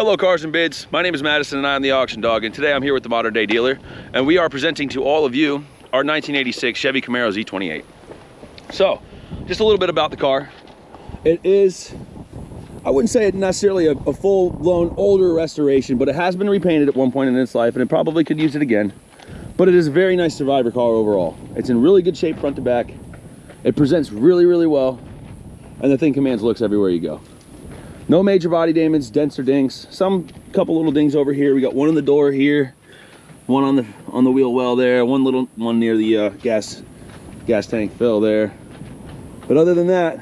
Hello cars and bids, my name is Madison and I am the Auction Dog, and today I'm here with the Modern Day Dealer, and we are presenting to all of you our 1986 Chevy Camaro Z28. So, just a little bit about the car. It is, I wouldn't say it's necessarily a full-blown older restoration, but it has been repainted at one point in its life, and it probably could use it again. But it is a very nice survivor car overall. It's in really good shape front to back. It presents really, really well, and the thing commands looks everywhere you go. No major body damage, dents or dings. Some couple little dings over here. We got one in the door here, one on the wheel well there, one little one near the gas tank fill there. But other than that,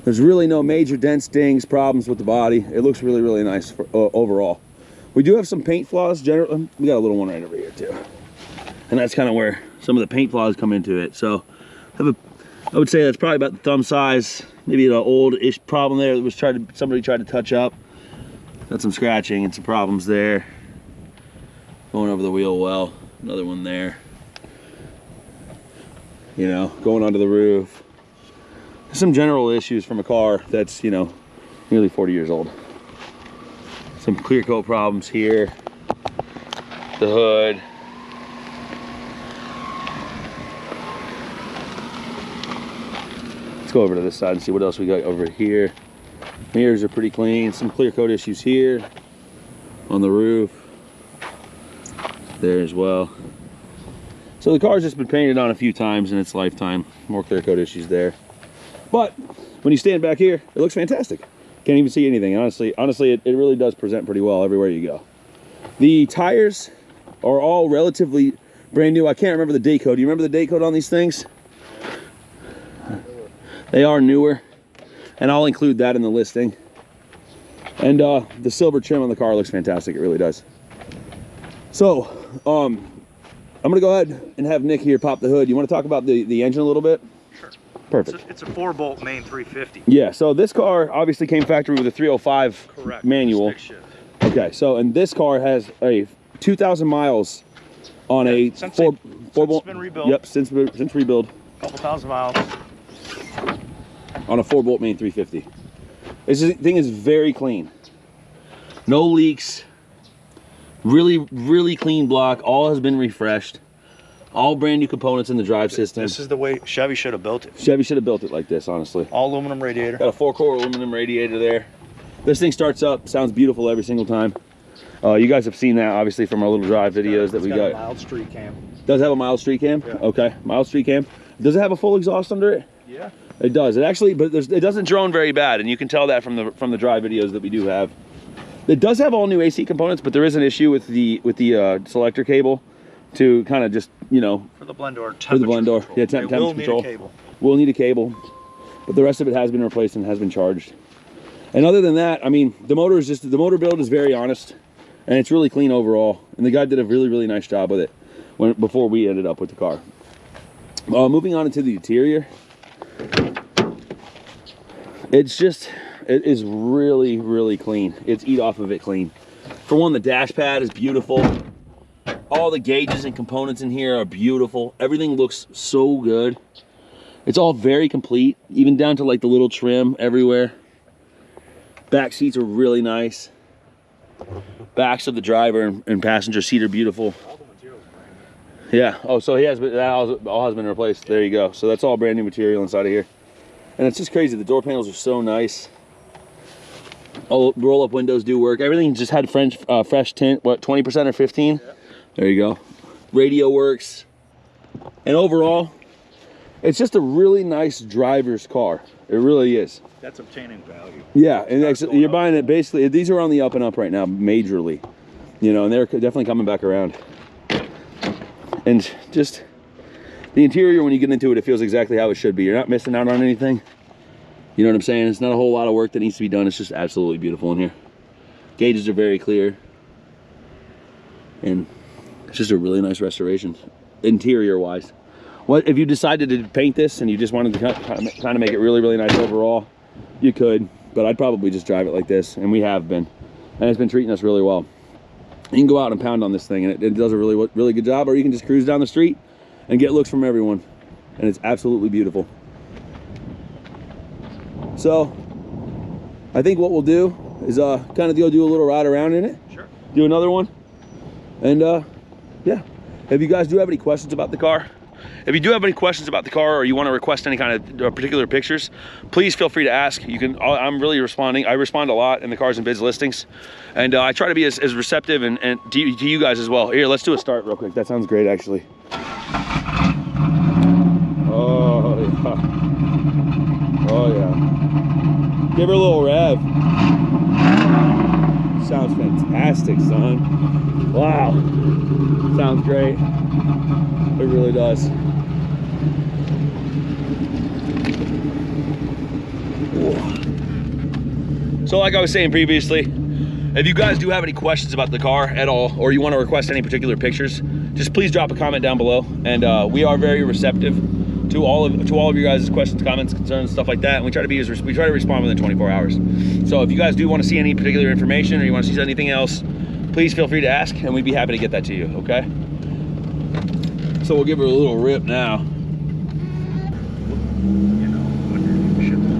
there's really no major dents, dings, problems with the body. It looks really, really nice for, overall. We do have some paint flaws. Generally, we got a little one right over here too, and that's kind of where some of the paint flaws come into it. So, I would say that's probably about the thumb size. Maybe an old-ish problem there that was somebody tried to touch up. Got some scratching and some problems there. Going over the wheel well, another one there. You know, going onto the roof. Some general issues from a car that's, you know, nearly 40 years old. Some clear coat problems here. The hood. Go over to this side and see what else we got over here. Mirrors are pretty clean. Some clear coat issues here on the roof there as well. So the car's just been painted on a few times in its lifetime. More clear coat issues there, but when you stand back here, it looks fantastic. Can't even see anything. Honestly it really does present pretty well everywhere you go. The tires are all relatively brand new. I can't remember the date code. Do you remember the date code on these things? They are newer, and I'll include that in the listing. And the silver trim on the car looks fantastic. It really does. So I'm gonna go ahead and have Nick here pop the hood. You want to talk about the engine a little bit? Sure. Perfect. It's a 4-bolt main 350. Yeah, so this car obviously came factory with a 305 Correct. manual. Stick shift. Okay, so and this car has a 2,000 miles on a since four bolt. It's been rebuilt. Yep, since rebuild. Couple thousand miles. On a 4-bolt main 350. This thing is very clean. No leaks. Really, really clean block. All has been refreshed. All brand new components in the drive system. This is the way Chevy should have built it. Chevy should have built it like this, honestly. All aluminum radiator. Got a 4-core aluminum radiator there. This thing starts up, sounds beautiful every single time. You guys have seen that obviously from our little drive videos that we got. A mild street cam. Does it have a mild street cam? Yeah. Okay, mild street cam. Does it have a full exhaust under it? Yeah. It does. It actually, but it doesn't drone very bad, and you can tell that from the drive videos that we do have. It does have all new AC components, but there is an issue with the selector cable to kind of just, you know, For the blend door. for the blend door. Yeah, temp control. Need a cable. We'll need a cable, but the rest of it has been replaced and has been charged. And other than that, I mean, the motor build is very honest, and it's really clean overall. And the guy did a really, really nice job with it before we ended up with the car. Moving on into the interior. It is really, really clean. It's eat off of it clean. For one, the dash pad is beautiful. All the gauges and components in here are beautiful. Everything looks so good. It's all very complete, even down to like the little trim everywhere. Back seats are really nice. Backs of the driver and passenger seat are beautiful. Yeah. Oh, so that all has been replaced. There you go. So that's all brand new material inside of here. And it's just crazy. The door panels are so nice. All roll-up windows do work. Everything just had fresh tint. What, 20% or 15? Yeah. There you go. Radio works. And overall, it's just a really nice driver's car. It really is. That's obtaining value. Yeah, and actually, you're buying it basically. These are on the up and up right now, majorly. You know, and they're definitely coming back around. And just the interior, when you get into it, it feels exactly how it should be. You're not missing out on anything. You know what I'm saying? It's not a whole lot of work that needs to be done. It's just absolutely beautiful in here. Gauges are very clear. And it's just a really nice restoration, interior-wise. What if you decided to paint this and you just wanted to kind of make it really, really nice overall? You could, but I'd probably just drive it like this, and we have been. And it's been treating us really well. You can go out and pound on this thing, and it does a really, really good job, or you can just cruise down the street and get looks from everyone, and it's absolutely beautiful. So I think what we'll do is kind of do a little ride around in it. Sure. Do another one. And yeah, if you guys do have any questions about the car, if you do have any questions about the car, or you want to request any kind of particular pictures, please feel free to ask. You can. I'm really responding. I respond a lot in the cars and bids listings, and I try to be as receptive and to you guys as well. Here, let's do a start real quick. That sounds great, actually. Oh yeah. Oh yeah. Give her a little rev. Sounds fantastic, son. Wow. Sounds great. It really does. So like I was saying previously, if you guys do have any questions about the car at all, or you want to request any particular pictures, just please drop a comment down below, and we are very receptive to all of you guys' questions, comments, concerns, stuff like that, and we try to respond within 24 hours. So if you guys do want to see any particular information, or you want to see anything else, please feel free to ask, and we'd be happy to get that to you. Okay, so we'll give her a little rip now. You know,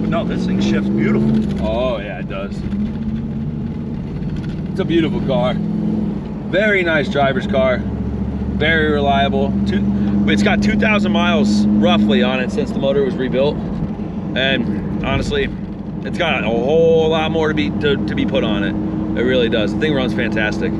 no, this thing shifts beautiful. Oh yeah, it does. It's a beautiful car. Very nice driver's car. Very reliable. It's got 2,000 miles roughly on it since the motor was rebuilt, and honestly, it's got a whole lot more to be put on it. It really does. The thing runs fantastic.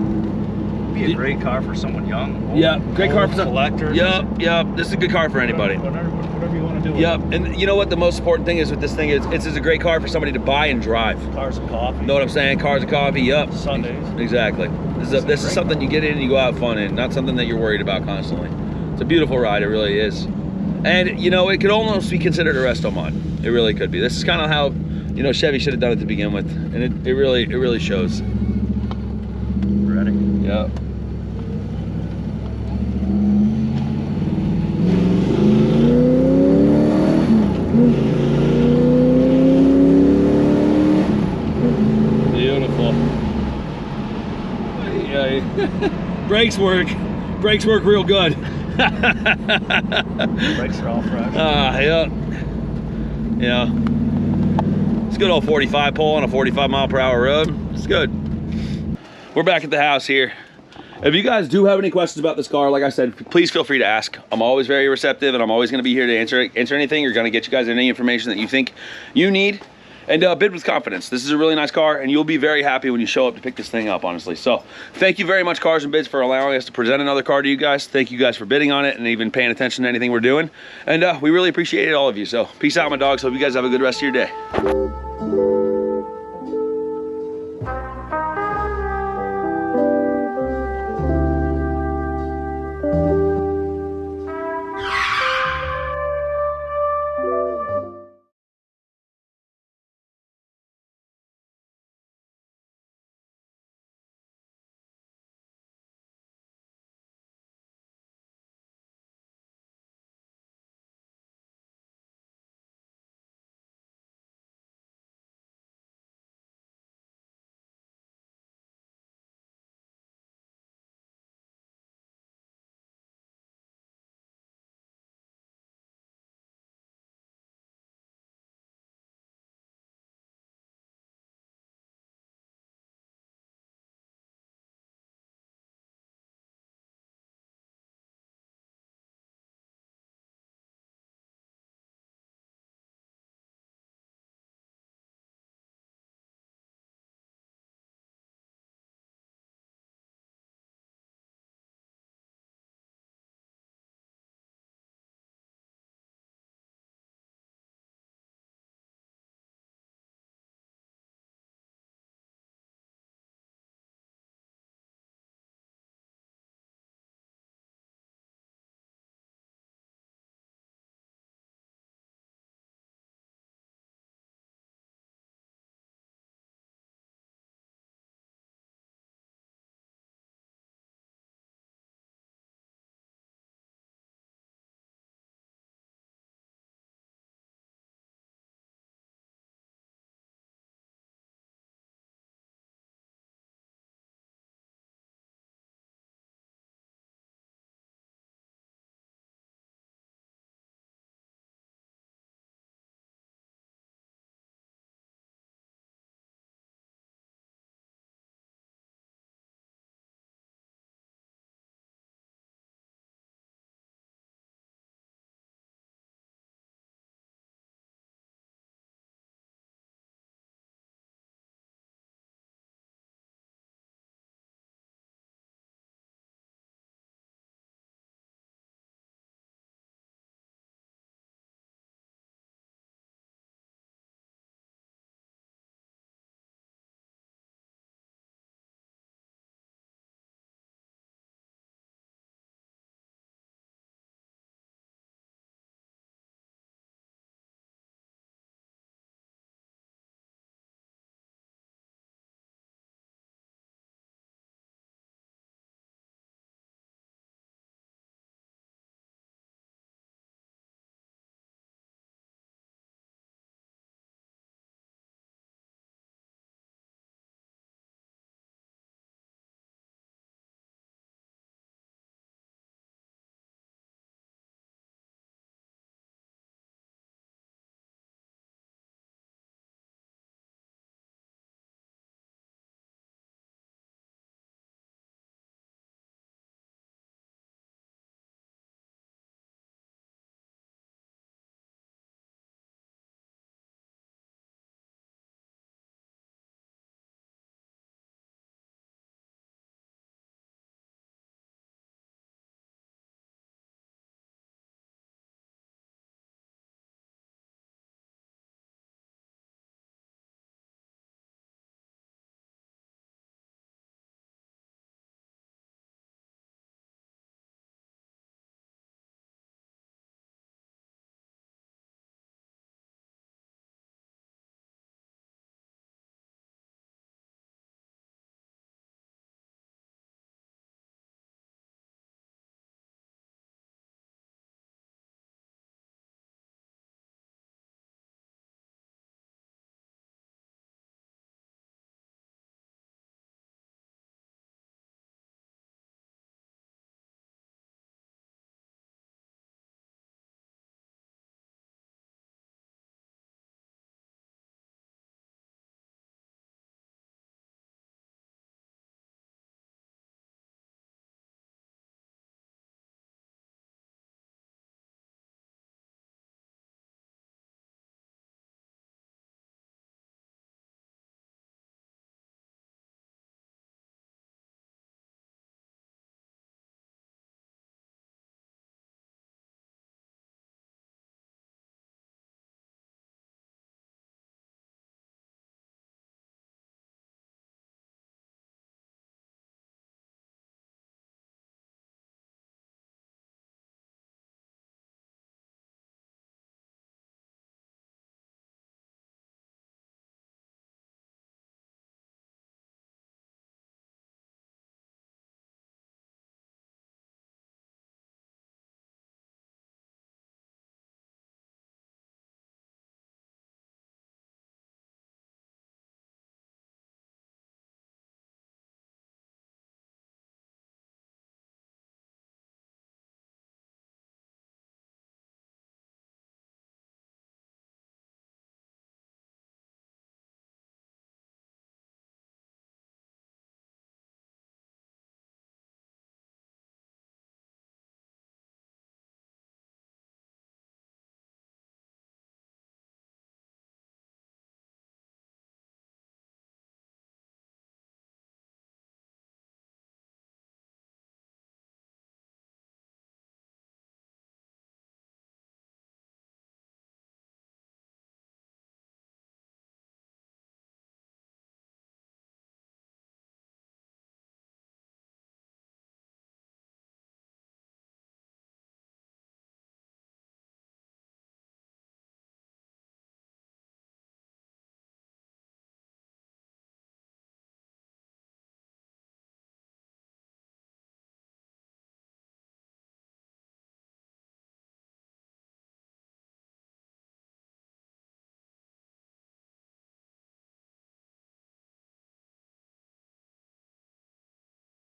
Be a great car for someone young. Yeah, great car for collectors. Yep. This is a good car for anybody. Whatever you want to do. Yep, and you know what the most important thing is with this thing is it's a great car for somebody to buy and drive. Cars and coffee. Know what I'm saying? Cars and coffee. Yep. Sundays. Exactly. This is something you get in and you go have fun in, not something that you're worried about constantly. It's a beautiful ride, it really is. And you know, it could almost be considered a resto mod. It really could be. This is kind of how, you know, Chevy should have done it to begin with, and it really shows. Ready? Yep. Beautiful. Brakes work real good. Brakes are all fresh. Yeah. Yeah. It's good old 45 pull on a 45 mile per hour road. It's good. We're back at the house here. If you guys do have any questions about this car, like I said, please feel free to ask. I'm always very receptive, and I'm always going to be here to answer anything, or going to get you guys any information that you think you need. And bid with confidence. This is a really nice car, and you'll be very happy when you show up to pick this thing up, honestly. So thank you very much, Cars and Bids, for allowing us to present another car to you guys. Thank you guys for bidding on it and even paying attention to anything we're doing. And we really appreciate it, all of you. So peace out, my dogs. Hope you guys have a good rest of your day.